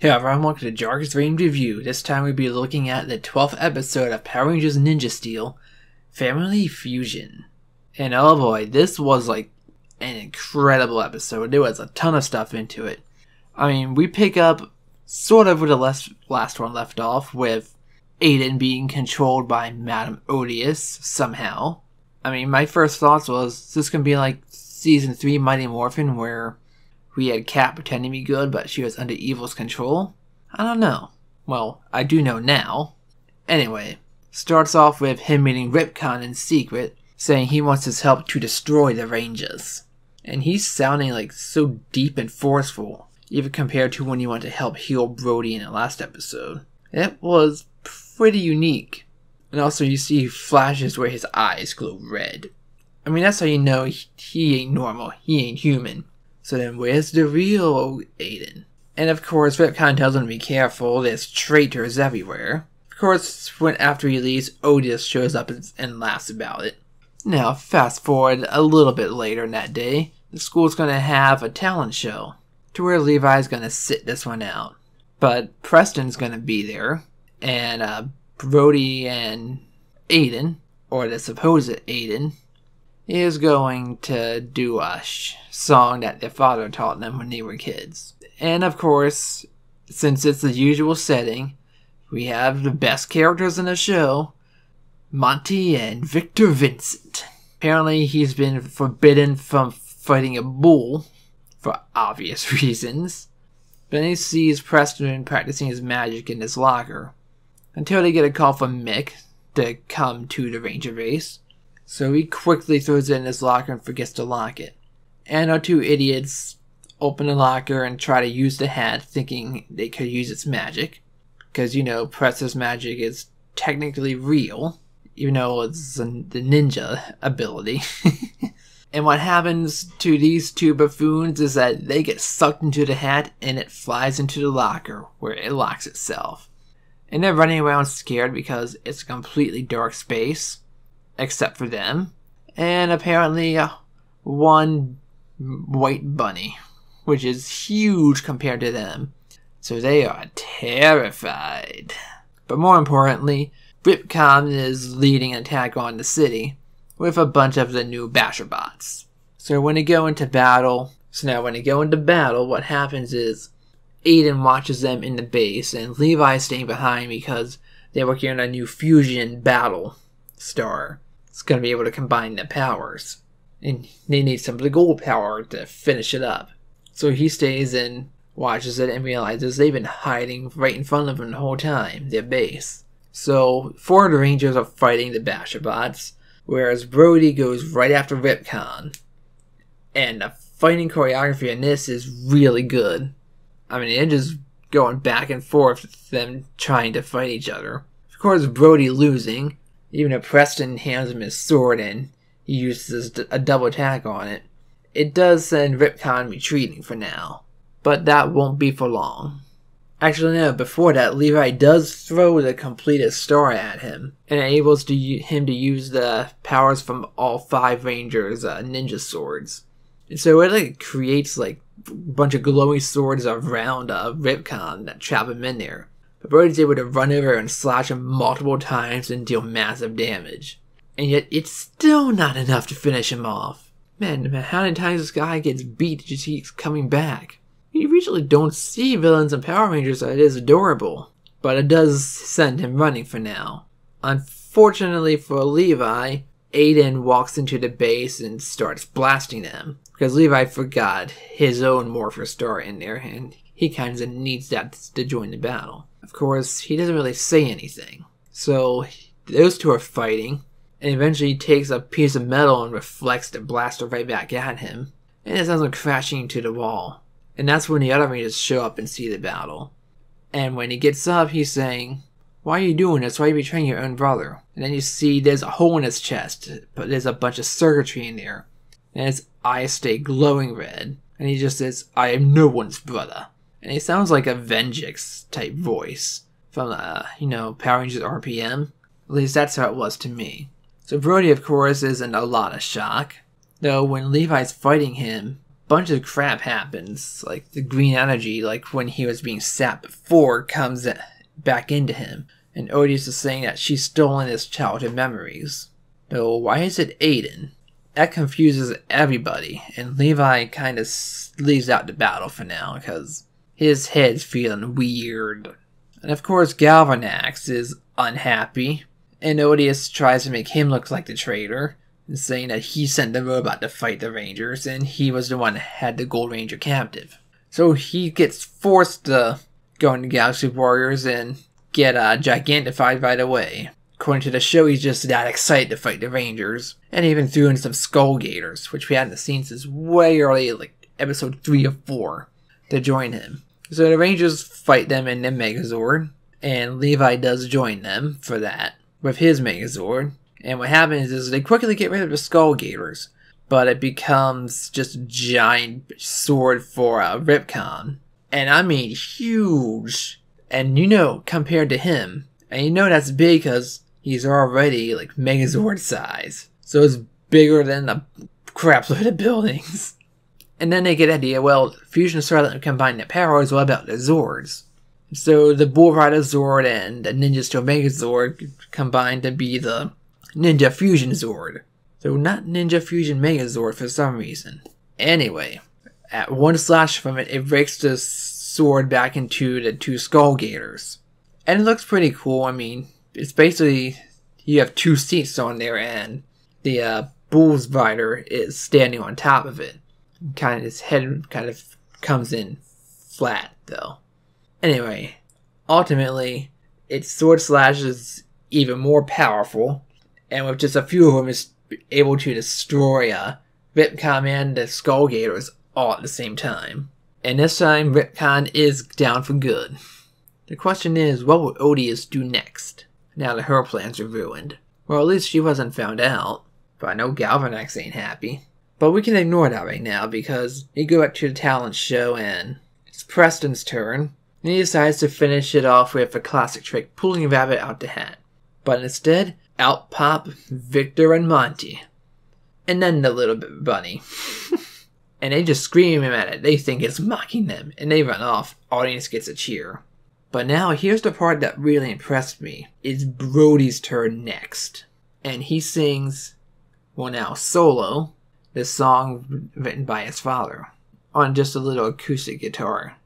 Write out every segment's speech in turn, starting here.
Hey everyone, welcome to Jargus Ranger Reviews. This time we'll be looking at the 12th episode of Power Rangers Ninja Steel, Family Fusion. And oh boy, this was like an incredible episode. There was a ton of stuff into it. I mean, we pick up sort of where the last one left off, with Aiden being controlled by Madame Odious somehow. I mean, my first thoughts was, this gonna be like Season 3 Mighty Morphin, where we had Kat pretending to be good, but she was under evil's control? I don't know. Well, I do know now. Anyway, starts off with him meeting Ripcon in secret, saying he wants his help to destroy the Rangers. And he's sounding like so deep and forceful, even compared to when he went to help heal Brody in the last episode. It was pretty unique. And also you see flashes where his eyes glow red. I mean, that's how you know he ain't normal, he ain't human. So then where's the real Aiden? And of course, Ripcon tells him to be careful, there's traitors everywhere. Of course, after he leaves, Odious shows up and laughs about it. Now, fast forward a little bit later in that day, the school's gonna have a talent show, to where Levi's gonna sit this one out. But Preston's gonna be there, and Brody and Aiden, or the supposed Aiden, is going to do a song that their father taught them when they were kids. And of course, since it's the usual setting, we have the best characters in the show, Monty and Victor Vincent. Apparently he's been forbidden from fighting a bull, for obvious reasons. But then he sees Preston practicing his magic in his locker, until they get a call from Mick to come to the Ranger base. So he quickly throws it in his locker and forgets to lock it. And our two idiots open the locker and try to use the hat, thinking they could use its magic. Because, you know, Preston's magic is technically real, even though it's the ninja ability. And what happens to these two buffoons is that they get sucked into the hat and it flies into the locker, where it locks itself. And they're running around scared because it's a completely dark space, except for them, and apparently one white bunny, which is huge compared to them, so they are terrified. But more importantly, Ripcon is leading an attack on the city with a bunch of the new Basher bots. So when they go into battle, what happens is Aiden watches them in the base, and Levi's staying behind because they're working on a new fusion battle star. It's going to be able to combine their powers. And they need some of the gold power to finish it up. So he stays and watches it and realizes they've been hiding right in front of him the whole time, their base. So 4 of the Rangers are fighting the Basher bots, whereas Brody goes right after Ripcon. And the fighting choreography in this is really good. I mean, they're just going back and forth with them trying to fight each other. Of course, Brody losing. Even if Preston hands him his sword and he uses a double attack on it, it does send Ripcon retreating for now. But that won't be for long. Actually, no, before that, Levi does throw the completed star at him, and enables him to use the powers from all 5 Rangers' ninja swords. And so it like creates like a bunch of glowing swords around Ripcon that trap him in there. But Brody's able to run over and slash him multiple times and deal massive damage. And yet, it's still not enough to finish him off. Man, how many times this guy gets beat just keeps coming back? You usually don't see villains in Power Rangers that is adorable. But it does send him running for now. Unfortunately for Levi, Aiden walks into the base and starts blasting them. Because Levi forgot his own Morpher Star in there, and he kind of needs that to join the battle. Of course, he doesn't really say anything. So, those two are fighting, and eventually he takes a piece of metal and reflects the blaster right back at him, and it sounds like crashing into the wall. And that's when the other Rangers show up and see the battle. And when he gets up, he's saying, "Why are you doing this? Why are you betraying your own brother?" And then you see there's a hole in his chest, but there's a bunch of circuitry in there, and his eyes stay glowing red, and he just says, "I am no one's brother." And he sounds like a Venjix type voice from, Power Rangers RPM. At least that's how it was to me. So Brody, of course, is in a lot of shock. Though when Levi's fighting him, bunch of crap happens. Like the green energy, like when he was being sapped before, comes back into him. And Odious is saying that she's stolen his childhood memories. So why is it Aiden? That confuses everybody, and Levi kind of leaves out the battle for now because his head's feeling weird. And of course Galvanax is unhappy, and Odious tries to make him look like the traitor, and saying that he sent the robot to fight the Rangers, and he was the one that had the Gold Ranger captive. So he gets forced to go into Galaxy Warriors and get gigantified right away. According to the show, he's just that excited to fight the Rangers, and even threw in some Skull Gators, which we hadn't seen since way early, like episode 3 or 4, to join him. So the Rangers fight them in the Megazord, and Levi does join them for that with his Megazord. And what happens is they quickly get rid of the Skull Gators, but it becomes just a giant sword for Ripcon. And I mean huge. And you know, compared to him, and you know that's big because he's already like Megazord size. So it's bigger than the crapload of buildings. And then they get the idea, well, Fusion is starting to combine their powers, what about the Zords? So the Bull Rider Zord and the Ninja Steel Megazord combine to be the Ninja Fusion Zord. So not Ninja Fusion Megazord for some reason. Anyway, at one slash from it, it breaks the sword back into the 2 Skull Gators. And it looks pretty cool. I mean, it's basically, you have 2 seats on there, and the Bull's Rider is standing on top of it. Kind of, his head kind of comes in flat, though. Anyway, ultimately, its sword slash is even more powerful, and with just a few of them, it's able to destroy Ripcon and the Skull Gators all at the same time. And this time, Ripcon is down for good. The question is, what will Odious do next, now that her plans are ruined? Well, at least she wasn't found out, but I know Galvanax ain't happy. But we can ignore that right now, because we go back to the talent show, and it's Preston's turn, and he decides to finish it off with a classic trick, pulling a rabbit out the hat. But instead, out pop Victor and Monty. And then the little bunny. And they just scream at it. They think it's mocking them, and they run off. Audience gets a cheer. But now, here's the part that really impressed me. It's Brody's turn next. And he sings, well now, solo, this song written by his father, on just a little acoustic guitar.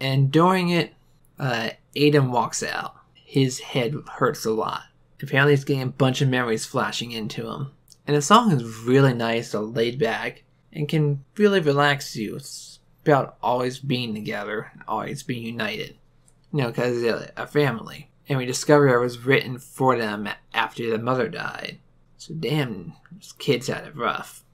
And during it, Aiden walks out. His head hurts a lot. Apparently he's getting a bunch of memories flashing into him. And the song is really nice, laid back, and can really relax you. It's about always being together, always being united. You know, because they're a family. And we discover it was written for them after their mother died. So damn, these kids had it rough.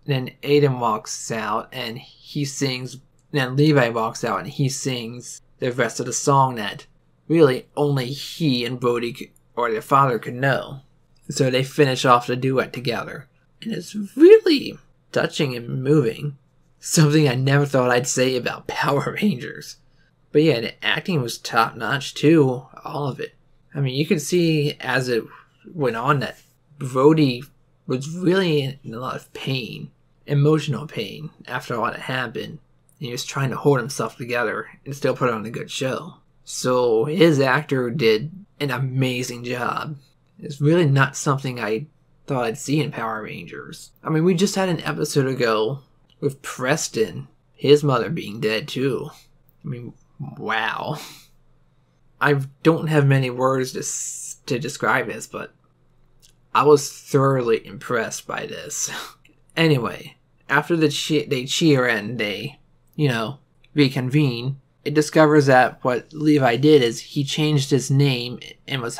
Then Aiden walks out and he sings, then Levi walks out and he sings the rest of the song that really only he and Brody or their father could know. So they finish off the duet together. And it's really touching and moving. Something I never thought I'd say about Power Rangers. But yeah, the acting was top notch too, all of it. I mean, you could see as it went on that Brody was really in a lot of pain. Emotional pain after all that happened. He was trying to hold himself together and still put on a good show. So his actor did an amazing job. It's really not something I thought I'd see in Power Rangers. I mean, we just had an episode ago with Preston, his mother being dead too. I mean, wow. I don't have many words to describe this, but I was thoroughly impressed by this. Anyway, after they cheer and they, reconvene, it discovers that what Levi did is he changed his name and was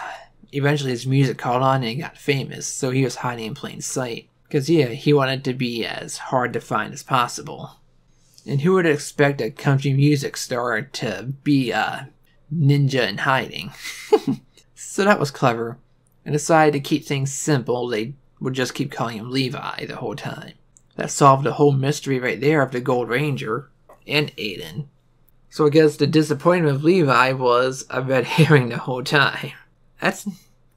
eventually his music caught on and he got famous, so he was hiding in plain sight. Because, he wanted to be as hard to find as possible. And who would expect a country music star to be a ninja in hiding? So that was clever. And decided to keep things simple, they would just keep calling him Levi the whole time. That solved the whole mystery right there of the Gold Ranger and Aiden. So I guess the disappointment of Levi was a red herring the whole time. That's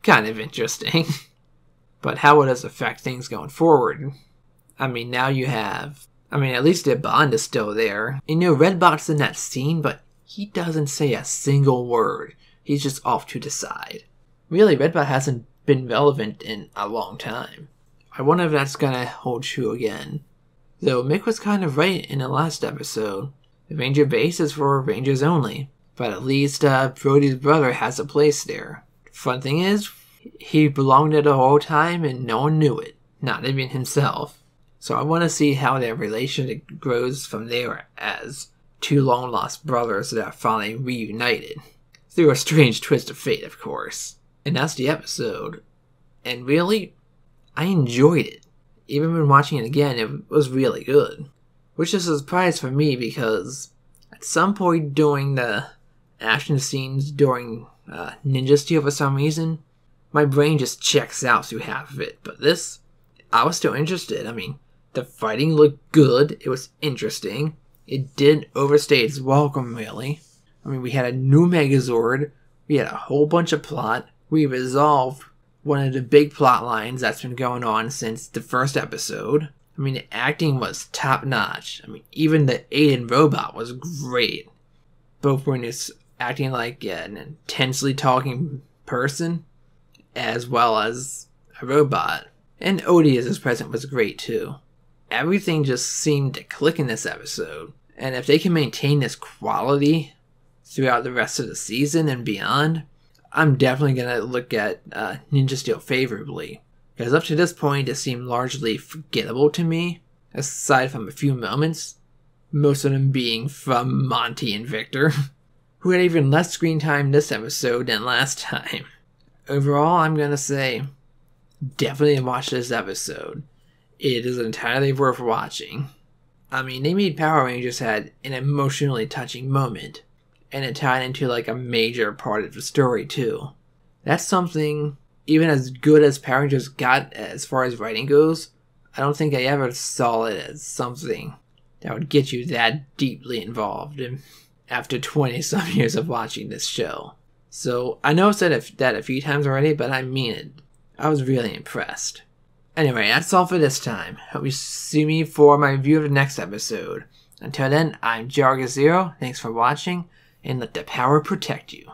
kind of interesting. But how will this affect things going forward? I mean, now you have I mean, at least their bond is still there. You know, Redbot's in that scene, but he doesn't say a single word. He's just off to the side. Really, Redbot hasn't been relevant in a long time. I wonder if that's gonna hold true again. Though Mick was kind of right in the last episode. The Ranger base is for Rangers only. But at least Brody's brother has a place there. Fun thing is, he belonged there the whole time and no one knew it. Not even himself. So I want to see how their relationship grows from there as two long-lost brothers that are finally reunited. Through a strange twist of fate, of course. And that's the episode. And really, I enjoyed it. Even when watching it again, it was really good. Which is a surprise for me because at some point during the action scenes during Ninja Steel, for some reason, my brain just checks out through half of it. But this, I was still interested. I mean, the fighting looked good. It was interesting. It didn't overstay its welcome, really. I mean, we had a new Megazord. We had a whole bunch of plot. We resolved one of the big plot lines that's been going on since the first episode. I mean, the acting was top notch. I mean, even the Aiden robot was great. Both when it's acting like an intensely talking person, as well as a robot. And Odie as his present was great too. Everything just seemed to click in this episode. And if they can maintain this quality throughout the rest of the season and beyond, I'm definitely going to look at Ninja Steel favorably. Because up to this point, it seemed largely forgettable to me, aside from a few moments. Most of them being from Monty and Victor, who had even less screen time this episode than last time. Overall, I'm going to say, definitely watch this episode. It is entirely worth watching. I mean, they made Power Rangers had an emotionally touching moment, and it tied into like a major part of the story too. That's something, even as good as Power Rangers got as far as writing goes, I don't think I ever saw it as something that would get you that deeply involved after 20 some years of watching this show. So, I know I've said that a few times already, but I mean it. I was really impressed. Anyway, that's all for this time. Hope you see me for my review of the next episode. Until then, I'm Jargus Zero. Thanks for watching, and let the power protect you.